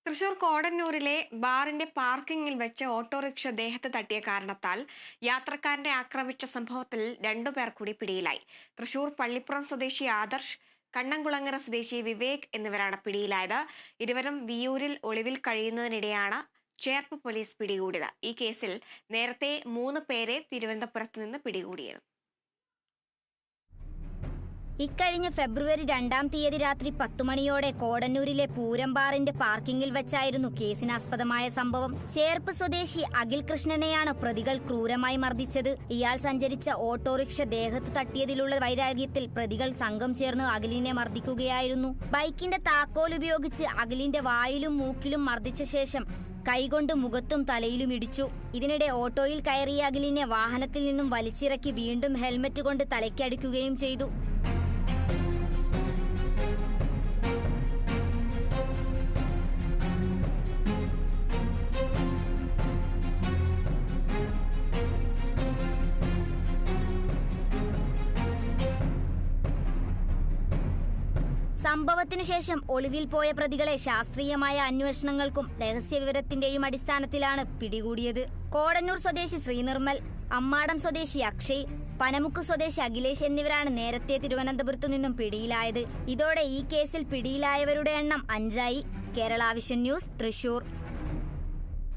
തൃശൂർ കോടന്നൂരിലെ ബാറിന്റെ പാർക്കിംഗിൽ വെച്ച് ഓട്ടോറിക്ഷ ദേഹത്ത് തട്ടിയ കാരണത്താൽ യാത്രക്കാരനെ ആക്രമിച്ച സംഭവത്തിൽ 2 പേർ കൂടി പിടിയിലായി. തൃശൂർ പള്ളിപ്പുറം സ്വദേശി ആദർശ്, കണ്ണംകുളങ്ങര സ്വദേശി വിവേക് എന്നിവരാണ് പിടിയിലായത്. ഇരുവരും വിയൂരിൽ ഒളിവിൽ കഴിയുന്നതിനിടെയാണ് ചേർപ്പ് പോലീസ് പിടികൂടിയത്. ഈ കേസിൽ നേരത്തെ 3 പേരെ തിരുവനന്തപുരത്ത് നിന്ന് പിടികൂടിയിരുന്നു. ഇക്കഴിഞ്ഞ ഫെബ്രുവരി 2-ാം തീയതി രാത്രി 10 മണിയോടെ കോടന്നൂരിലെ പൂരം ബാറിന്റെ പാർക്കിംഗിൽ വെച്ചായിരുന്നു കേസിനാസ്പദമായ സംഭവം. ചേർപ്പ് സ്വദേശി അഖിൽ കൃഷ്ണനെയാണ് പ്രതികൾ ക്രൂരമായി മർദ്ദിച്ചത്. ഇയാൾ സഞ്ചരിച്ച ഓട്ടോറിക്ഷ ദേഹത്ത് തട്ടിയതിലുള്ള വൈരാഗ്യത്തിൽ പ്രതികൾ സംഘം ചേർന്ന് അഖിലിനെ മർദ്ദിക്കുകയായിരുന്നു. ബൈക്കിന്റെ താക്കോൽ ഉപയോഗിച്ച് അഖിലിന്റെ വായിലും മൂക്കിലും മർദ്ദിച്ച ശേഷം കൈകൊണ്ട് മുഖത്തും തലയിലും ഇടിച്ചു. ഇതിനിടെ ഓട്ടോയിൽ കയറിയ അഖിലിനെ വാഹനത്തിൽ നിന്നും വലിച്ചിറക്കി വീണ്ടും ഹെൽമറ്റ് കൊണ്ട് തലയ്ക്കടിക്കുകയും ചെയ്തു. സംഭവത്തിനു ശേഷം ഒളിവിൽ പോയ പ്രതികളെ ശാസ്ത്രീയമായ അന്വേഷണങ്ങൾക്കും രഹസ്യവിവരത്തിന്റെയും അടിസ്ഥാനത്തിലാണ് പിടികൂടിയത്. കോടന്നൂർ സ്വദേശി ശ്രീനിർമ്മൽ, അമ്മാടം സ്വദേശി അക്ഷയ്, പനമുക്ക് സ്വദേശി അഖിലേഷ് എന്നിവരാണ് നേരത്തെ തിരുവനന്തപുരത്തു നിന്നും പിടിയിലായത്. ഇതോടെ ഈ കേസിൽ പിടിയിലായവരുടെ എണ്ണം 5 ആയി. Kerala vision news, Thrissur.